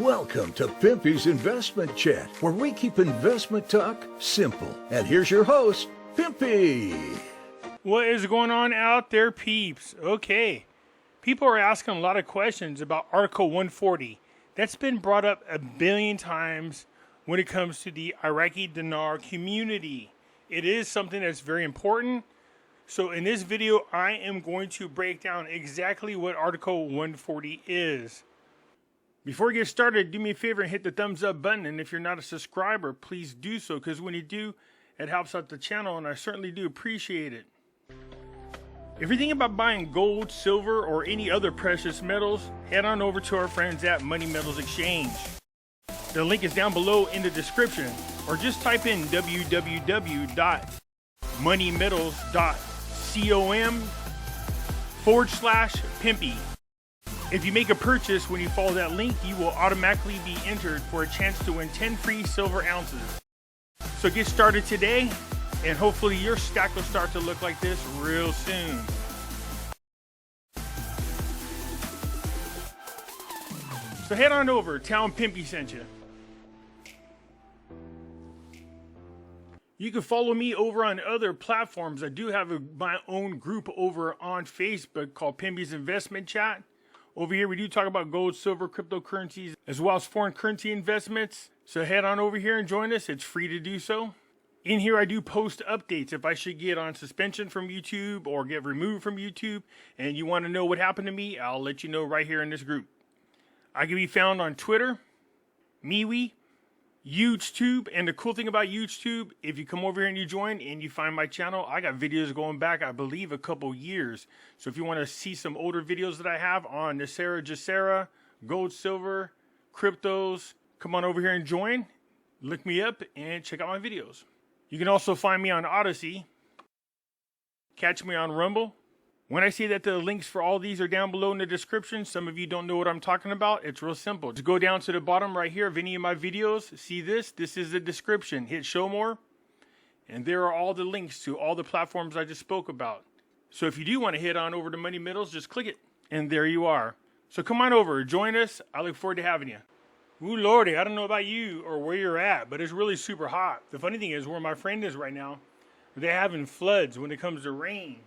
Welcome to Pimpy's Investment Chat, where we keep investment talk simple. And here's your host, Pimpy. What is going on out there, peeps? Okay, people are asking a lot of questions about Article 140. That's been brought up a billion times when it comes to the Iraqi dinar community. It is something that's very important. So in this video, I am going to break down exactly what Article 140 is. Before we get started, do me a favor and hit the thumbs up button. And if you're not a subscriber, please do so, because when you do, it helps out the channel, and I certainly do appreciate it. If you're thinking about buying gold, silver, or any other precious metals, head on over to our friends at Money Metals Exchange. The link is down below in the description, or just type in www.moneymetals.com/Pimpy. If you make a purchase when you follow that link, you will automatically be entered for a chance to win 10 free silver ounces. So get started today, and hopefully your stack will start to look like this real soon. So head on over, tell them Pimpy sent you. You can follow me over on other platforms. I do have my own group over on Facebook called Pimpy's Investment Chat. Over here, we do talk about gold, silver, cryptocurrencies, as well as foreign currency investments. So head on over here and join us. It's free to do so. In here, I do post updates. If I should get on suspension from YouTube or get removed from YouTube and you want to know what happened to me, I'll let you know right here in this group. I can be found on Twitter, MeWe, YouTube, and the cool thing about YouTube, if you come over here and you join and you find my channel, I got videos going back, I believe, a couple years. So if you want to see some older videos that I have on Nasera, Jacera, gold, silver, cryptos, come on over here and join, look me up, and check out my videos. You can also find me on Odyssey, catch me on Rumble. When I say that the links for all these are down below in the description, some of you don't know what I'm talking about. It's real simple. Just go down to the bottom right here of any of my videos. See this? This is the description. Hit show more. And there are all the links to all the platforms I just spoke about. So if you do want to head on over to Money Metals, just click it. And there you are. So come on over. Join us. I look forward to having you. Ooh, Lordy, I don't know about you or where you're at, but it's really super hot. The funny thing is, where my friend is right now, they're having floods when it comes to rain.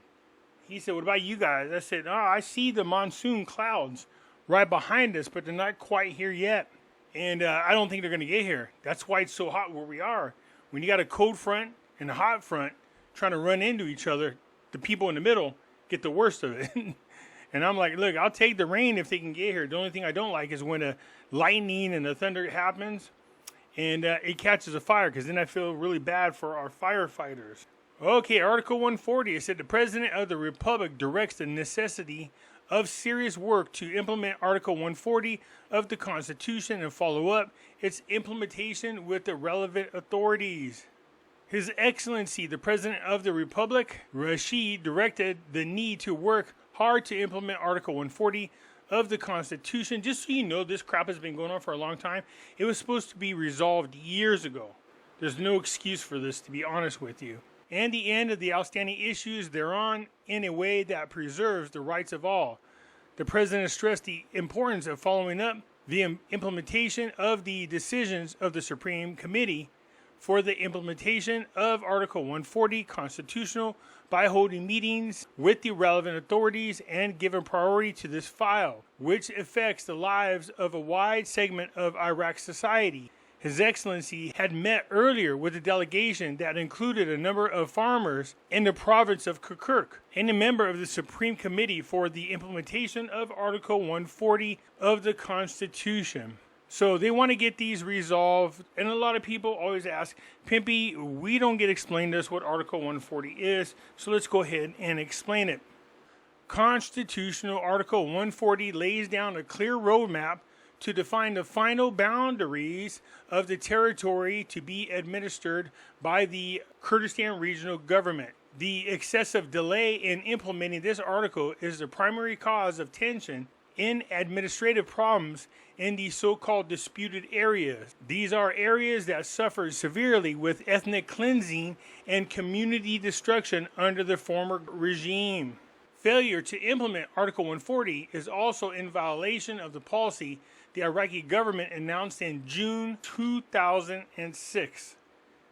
He said, what about you guys? I said, oh, I see the monsoon clouds right behind us, but they're not quite here yet. And I don't think they're going to get here. That's why it's so hot where we are. When you got a cold front and a hot front trying to run into each other, the people in the middle get the worst of it. And I'm like, look, I'll take the rain if they can get here. The only thing I don't like is when the lightning and the thunder happens and it catches a fire, because then I feel really bad for our firefighters. Okay, Article 140, it said the President of the Republic directs the necessity of serious work to implement Article 140 of the Constitution and follow up its implementation with the relevant authorities. His Excellency, the President of the Republic, Rashid, directed the need to work hard to implement Article 140 of the Constitution. Just so you know, this crap has been going on for a long time. It was supposed to be resolved years ago. There's no excuse for this, to be honest with you. And the end of the outstanding issues thereon in a way that preserves the rights of all. The President stressed the importance of following up the implementation of the decisions of the Supreme Committee for the implementation of Article 140 constitutional by holding meetings with the relevant authorities and giving priority to this file, which affects the lives of a wide segment of Iraq society. His Excellency had met earlier with a delegation that included a number of farmers in the province of Kirkuk and a member of the Supreme Committee for the implementation of Article 140 of the Constitution. So they want to get these resolved, and a lot of people always ask, Pimpy, we don't get explained to us what Article 140 is, so let's go ahead and explain it. Constitutional Article 140 lays down a clear roadmap to define the final boundaries of the territory to be administered by the Kurdistan Regional Government. The excessive delay in implementing this article is the primary cause of tension in administrative problems in the so-called disputed areas. These are areas that suffered severely with ethnic cleansing and community destruction under the former regime. Failure to implement Article 140 is also in violation of the policy the Iraqi government announced in June 2006.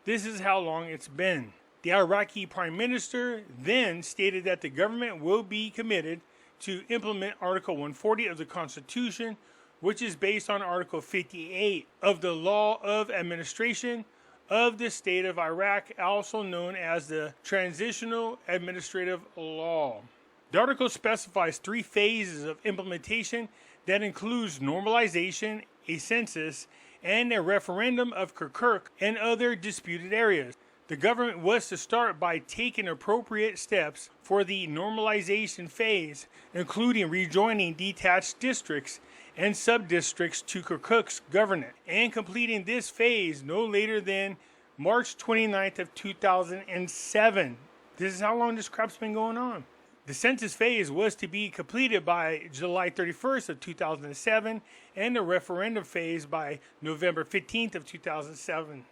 This is how long it's been. The Iraqi Prime Minister then stated that the government will be committed to implement Article 140 of the Constitution, which is based on Article 58 of the Law of Administration of the State of Iraq, also known as the Transitional Administrative Law. The article specifies 3 phases of implementation that includes normalization, a census, and a referendum of Kirkuk and other disputed areas. The government was to start by taking appropriate steps for the normalization phase, including rejoining detached districts and sub-districts to Kirkuk's government, and completing this phase no later than March 29th of 2007. This is how long this crap's been going on. The census phase was to be completed by July 31st of 2007, and the referendum phase by November 15th of 2007.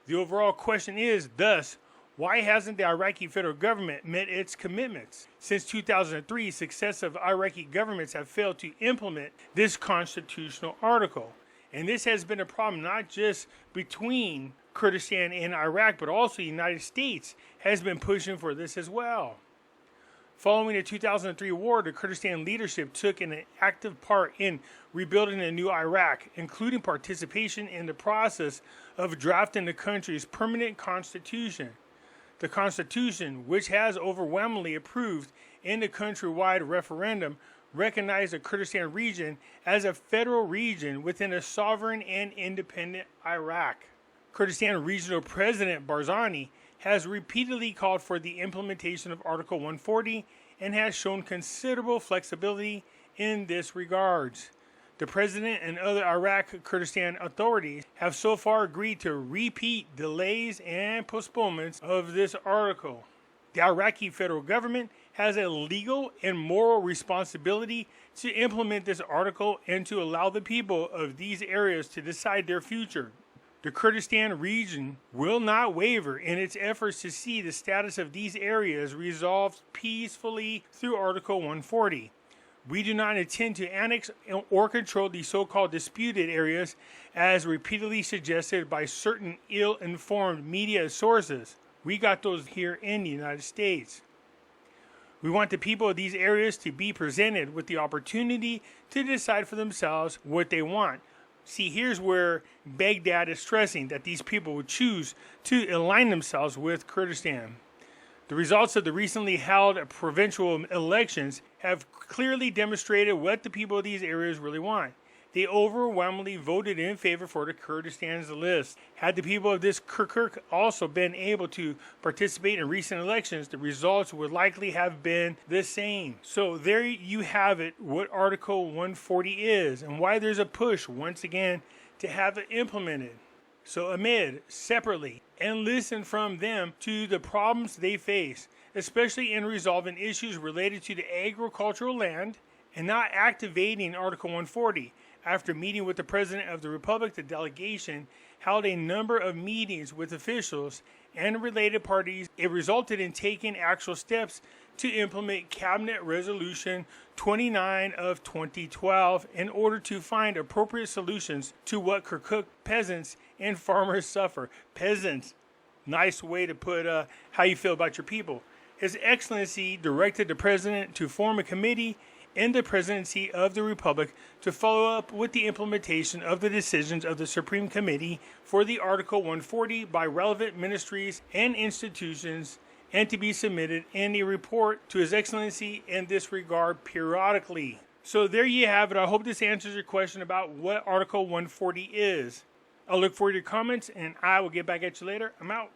The overall question is, thus, why hasn't the Iraqi federal government met its commitments? Since 2003, successive Iraqi governments have failed to implement this constitutional article. And this has been a problem not just between Kurdistan and Iraq, but also the United States has been pushing for this as well. Following the 2003 war, the Kurdistan leadership took an active part in rebuilding a new Iraq, including participation in the process of drafting the country's permanent constitution. The constitution, which has overwhelmingly approved in the countrywide referendum, recognized the Kurdistan region as a federal region within a sovereign and independent Iraq. Kurdistan Regional President Barzani has repeatedly called for the implementation of Article 140 and has shown considerable flexibility in this regards. The President and other Iraq Kurdistan authorities have so far agreed to repeat delays and postponements of this article. The Iraqi federal government has a legal and moral responsibility to implement this article and to allow the people of these areas to decide their future. The Kurdistan region will not waver in its efforts to see the status of these areas resolved peacefully through Article 140. We do not intend to annex or control the so-called disputed areas as repeatedly suggested by certain ill-informed media sources. We got those here in the United States. We want the people of these areas to be presented with the opportunity to decide for themselves what they want. See, here's where Baghdad is stressing that these people would choose to align themselves with Kurdistan. The results of the recently held provincial elections have clearly demonstrated what the people of these areas really want. They overwhelmingly voted in favor for the Kurdistan's list. Had the people of this Kirkuk also been able to participate in recent elections, the results would likely have been the same. So there you have it, what Article 140 is, and why there's a push, once again, to have it implemented. So amid, separately, and listen from them to the problems they face, especially in resolving issues related to the agricultural land, and not activating Article 140. After meeting with the President of the Republic, the delegation held a number of meetings with officials and related parties. It resulted in taking actual steps to implement Cabinet Resolution 29 of 2012 in order to find appropriate solutions to what Kirkuk peasants and farmers suffer. Peasants, nice way to put how you feel about your people. His Excellency directed the President to form a committee in the Presidency of the Republic to follow up with the implementation of the decisions of the Supreme Committee for the Article 140 by relevant ministries and institutions, and to be submitted in a report to His Excellency in this regard periodically. So there you have it. I hope this answers your question about what Article 140 is. I'll look forward to your comments, and I will get back at you later. I'm out.